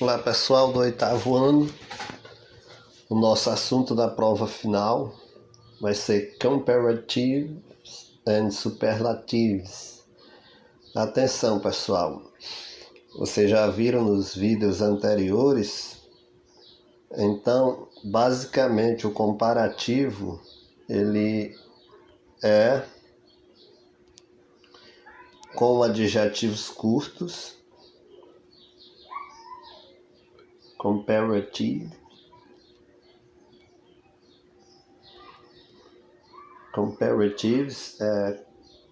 Olá pessoal do 8º ano, o nosso assunto da prova final vai ser Comparatives and Superlatives. Atenção pessoal, vocês já viram nos vídeos anteriores? Então basicamente o comparativo ele é com adjetivos curtos, comparatives é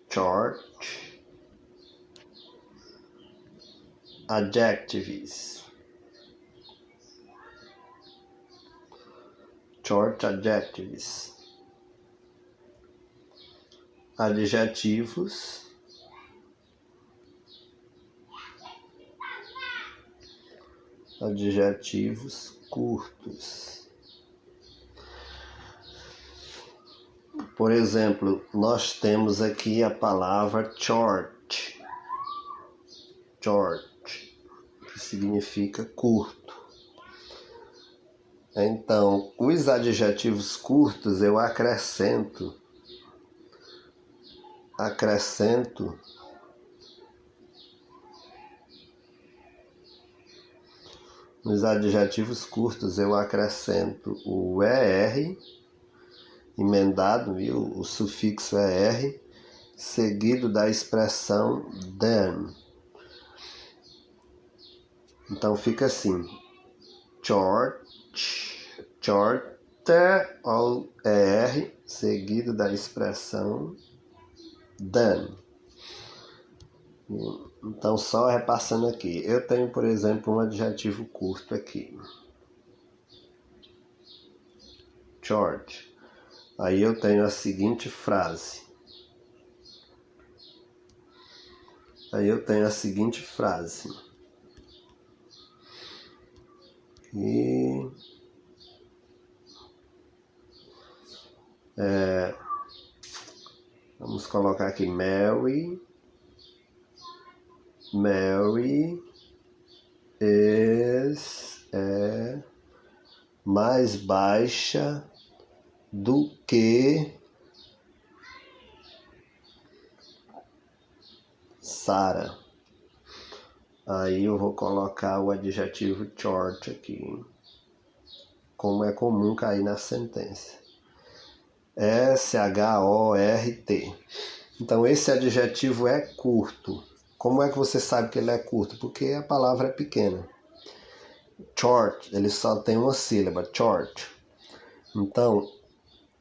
short, adjectives, adjetivos, curtos. Por exemplo, nós temos aqui a palavra short, que significa curto. Então, os adjetivos curtos eu acrescento nos adjetivos curtos eu acrescento o ER emendado, viu? O sufixo ER seguido da expressão than. Então fica assim: short, ou ER seguido da expressão than. Então só repassando aqui, eu tenho por exemplo um adjetivo curto aqui, short. Aí eu tenho a seguinte frase. E vamos colocar aqui Mary é mais baixa do que Sarah. Aí eu vou colocar o adjetivo short aqui, como é comum cair na sentença. SHORT. Então esse adjetivo é curto. Como é que você sabe que ele é curto? Porque a palavra é pequena. Short, ele só tem uma sílaba, short. Então,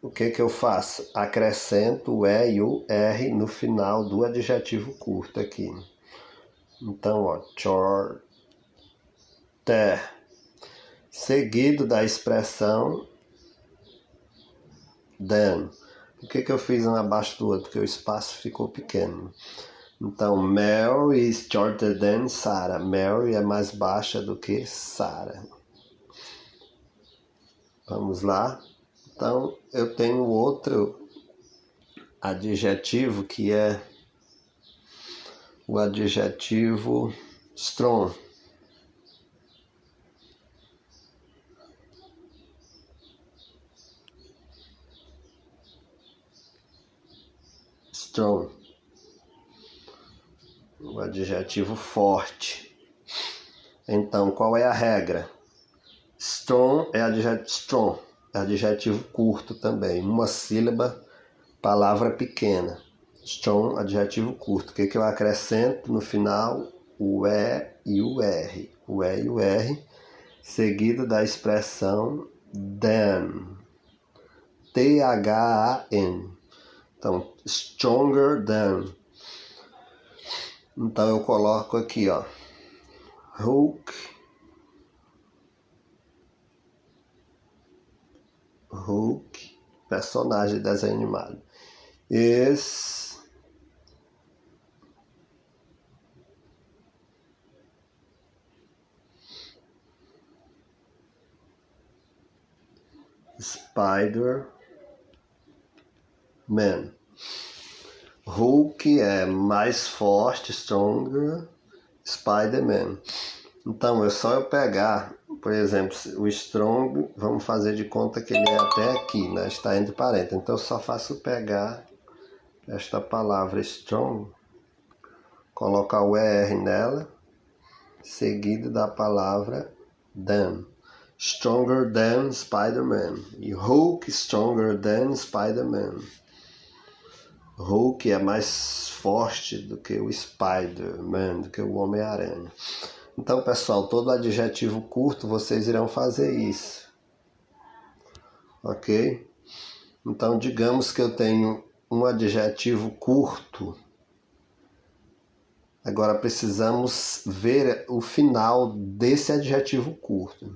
o que eu faço? Acrescento o E e o R no final do adjetivo curto aqui. Então, ó, short, seguido da expressão than. Por que eu fiz um abaixo do outro? Porque o espaço ficou pequeno. Então, Mary is shorter than Sarah. Mary é mais baixa do que Sarah. Vamos lá. Então, eu tenho outro adjetivo que é o adjetivo strong. O adjetivo forte. Então, qual é a regra? Strong é adjetivo curto também, uma sílaba, palavra pequena. Strong, adjetivo curto. O que eu acrescento no final? O E e o R. O E e o R, seguido da expressão than. THAN. Então, stronger than. Então eu coloco aqui, ó, Hulk, personagem de desenho animado, is Spider-Man. Hulk é mais forte, stronger, Spider-Man. Então, é só eu pegar, por exemplo, o strong, vamos fazer de conta que ele é até aqui, né? Está entre parênteses. Então, eu só faço pegar esta palavra strong, colocar o ER nela, seguido da palavra than. Stronger than Spider-Man. E Hulk stronger than Spider-Man. Hulk é mais forte do que o Spider-Man, do que o Homem-Aranha. Então, pessoal, todo adjetivo curto vocês irão fazer isso. Ok? Então, digamos que eu tenho um adjetivo curto. Agora precisamos ver o final desse adjetivo curto.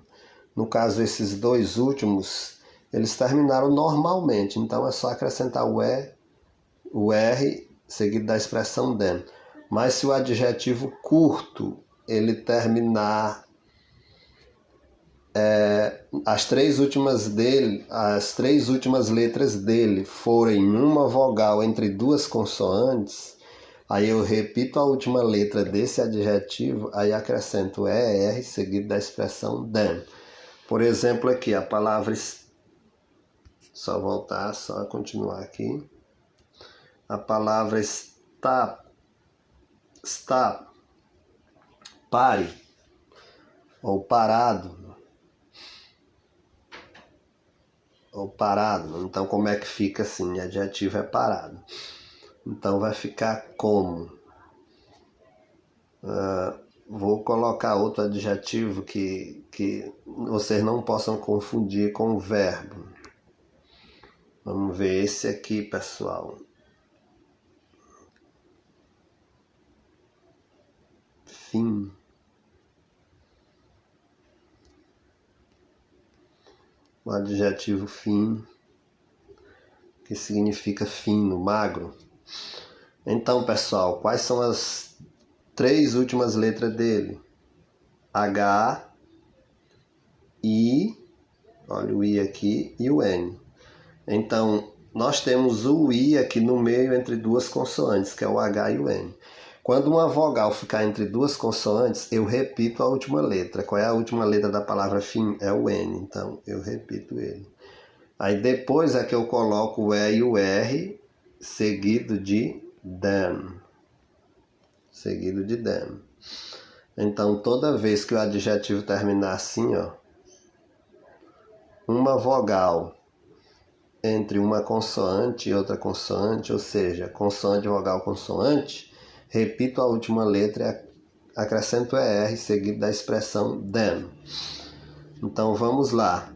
No caso, esses dois últimos, eles terminaram normalmente. Então, é só acrescentar o R seguido da expressão than. Mas se o adjetivo curto ele terminar as três últimas letras dele forem uma vogal entre duas consoantes, aí eu repito a última letra desse adjetivo, aí acrescento ER seguido da expressão than. Por exemplo, aqui a palavra, só continuar aqui. A palavra stop, pare, ou parado. Então, como é que fica assim? Adjetivo é parado. Então, vai ficar como? Vou colocar outro adjetivo que vocês não possam confundir com o verbo. Vamos ver esse aqui, pessoal. Fim. O adjetivo fim, que significa fino, magro. Então, pessoal, quais são as três últimas letras dele? H, I, olha o I aqui, e o N. Então, nós temos o I aqui no meio entre duas consoantes, que é o H e o N. Quando uma vogal ficar entre duas consoantes, eu repito a última letra. Qual é a última letra da palavra fim? É o N, então eu repito ele. Aí depois é que eu coloco o E e o R, seguido de than. Então, toda vez que o adjetivo terminar assim, ó, uma vogal entre uma consoante e outra consoante, ou seja, consoante, vogal, consoante, repito a última letra e acrescento ER seguido da expressão than. Então vamos lá.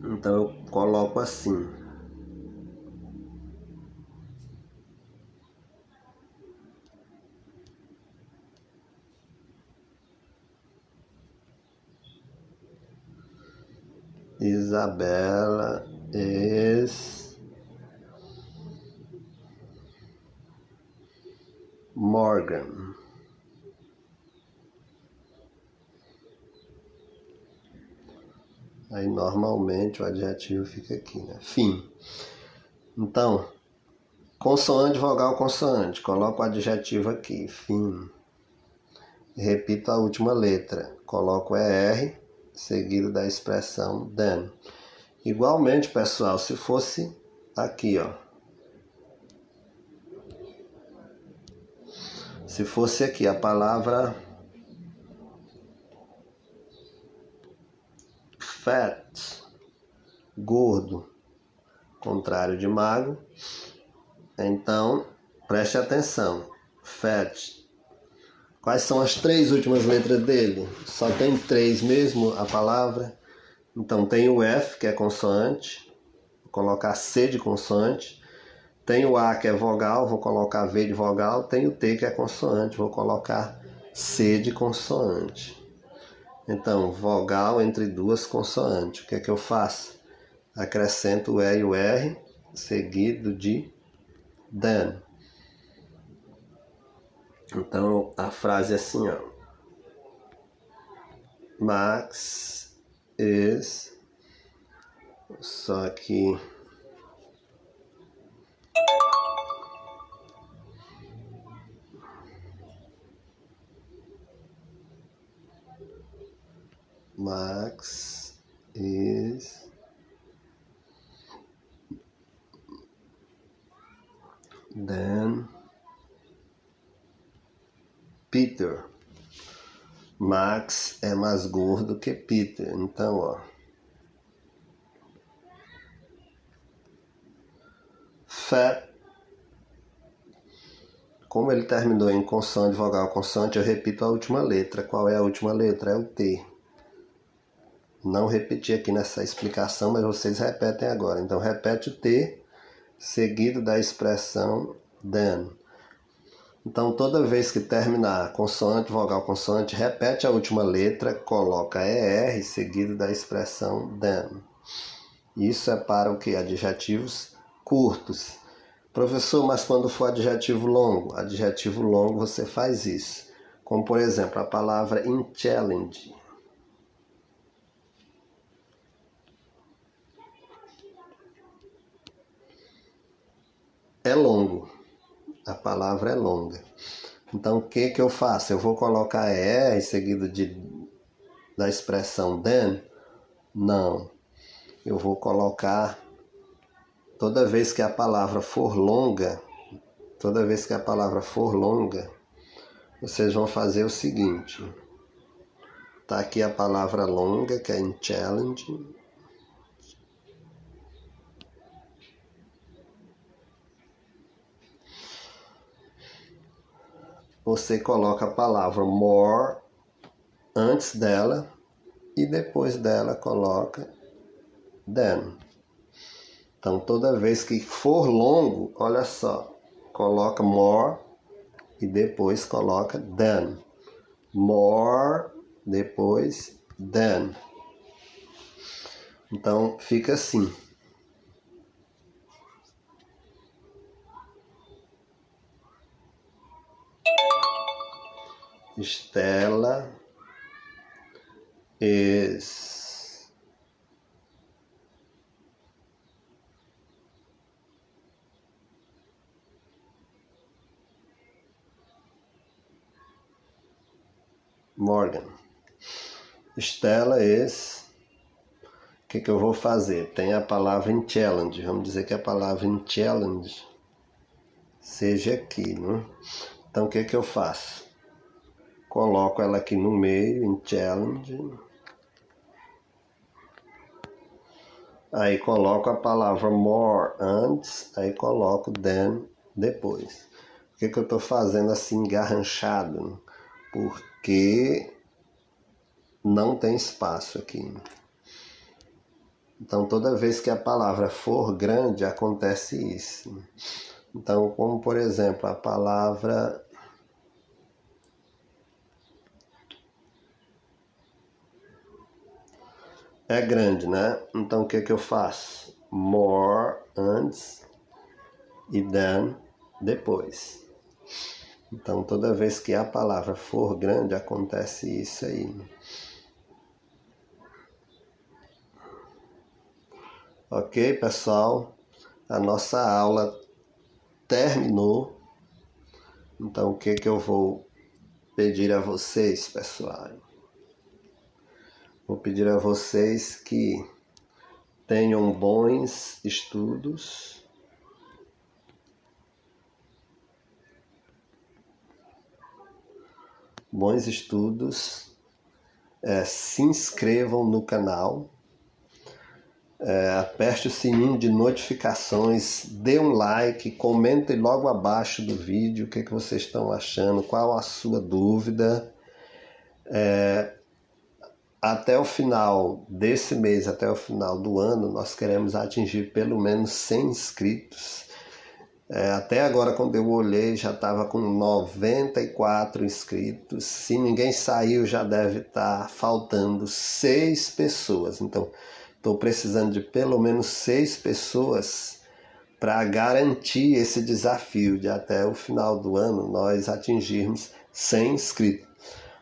Então eu coloco assim. Isabela is Morgan. Aí normalmente o adjetivo fica aqui, né? Fim. Então, consoante, vogal, consoante. Coloco o adjetivo aqui, fim. Repito a última letra. Coloco ER, seguido da expressão than. Igualmente, pessoal, se fosse aqui, ó. Se fosse aqui a palavra fat, gordo, contrário de magro, então preste atenção. Fat. Quais são as três últimas letras dele? Só tem três mesmo a palavra. Então tem o F, que é consoante, vou colocar C de consoante. Tem o A, que é vogal, vou colocar V de vogal. Tem o T, que é consoante, vou colocar C de consoante. Então, vogal entre duas consoantes. O que é que eu faço? Acrescento o E e o R, seguido de than. Então, a frase é assim, ó. Max is... Só que... Max is than Peter. Max é mais gordo que Peter. Então, ó. Fat. Como ele terminou em consoante, vogal, consoante, eu repito a última letra. Qual é a última letra? É o T. Não repeti aqui nessa explicação, mas vocês repetem agora. Então, repete o T, seguido da expressão than. Então, toda vez que terminar consoante, vogal, consoante, repete a última letra, coloca ER, seguido da expressão than. Isso é para o que? Adjetivos curtos. Professor, mas quando for adjetivo longo você faz isso. Como, por exemplo, a palavra in challenge. É longo. A palavra é longa. Então, o que eu faço? Eu vou colocar ER seguido da expressão then? Não. Eu vou colocar, toda vez que a palavra for longa, vocês vão fazer o seguinte. Tá aqui a palavra longa, que é in challenge. Você coloca a palavra more antes dela e depois dela coloca than. Então, toda vez que for longo, olha só, coloca more e depois coloca than. More, depois than. Então, fica assim. Stella is Morgan. Stella is... O que eu vou fazer? Tem a palavra in challenge. Vamos dizer que a palavra in challenge seja aqui, né? Então, o que eu faço? Coloco ela aqui no meio, in challenge. Aí coloco a palavra more antes, aí coloco than depois. Por que eu estou fazendo assim engarranchado? Porque não tem espaço aqui. Então, toda vez que a palavra for grande, acontece isso. Então, como por exemplo, a palavra... é grande, né? Então, o que eu faço? More antes e than depois. Então, toda vez que a palavra for grande, acontece isso aí. Ok, pessoal? A nossa aula terminou. Então, o que eu vou pedir a vocês, pessoal? Vou pedir a vocês que tenham bons estudos. Se inscrevam no canal, aperte o sininho de notificações, dê um like, comentem logo abaixo do vídeo o que vocês estão achando, qual a sua dúvida. Até o final desse mês, até o final do ano, nós queremos atingir pelo menos 100 inscritos. Até agora, quando eu olhei, já estava com 94 inscritos. Se ninguém saiu, já deve estar faltando 6 pessoas. Então, estou precisando de pelo menos 6 pessoas para garantir esse desafio de até o final do ano nós atingirmos 100 inscritos.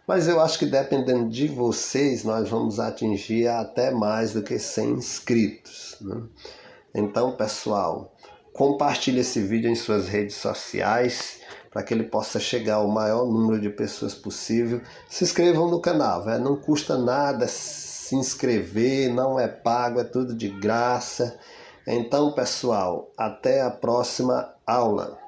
Mas eu acho que dependendo de vocês, nós vamos atingir até mais do que 100 inscritos, né? Então, pessoal, compartilhe esse vídeo em suas redes sociais para que ele possa chegar ao maior número de pessoas possível. Se inscrevam no canal, não custa nada se inscrever, não é pago, é tudo de graça. Então, pessoal, até a próxima aula.